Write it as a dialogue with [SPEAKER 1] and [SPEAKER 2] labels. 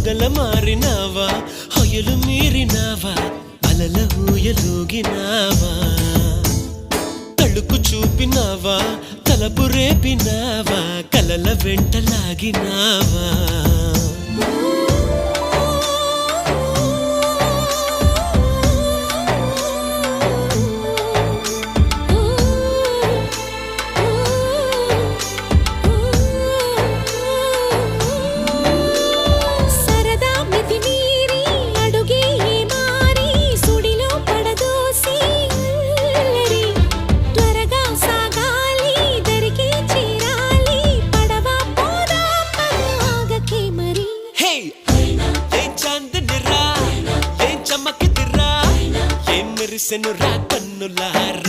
[SPEAKER 1] మొగల మారినావా హొయలు మీరినావా అలల ఊయలూగినావా తళుకు చూపినావా తలపు రేపినావా కలల వెంటలాగినావా మెరిసెను రా కన్నులారా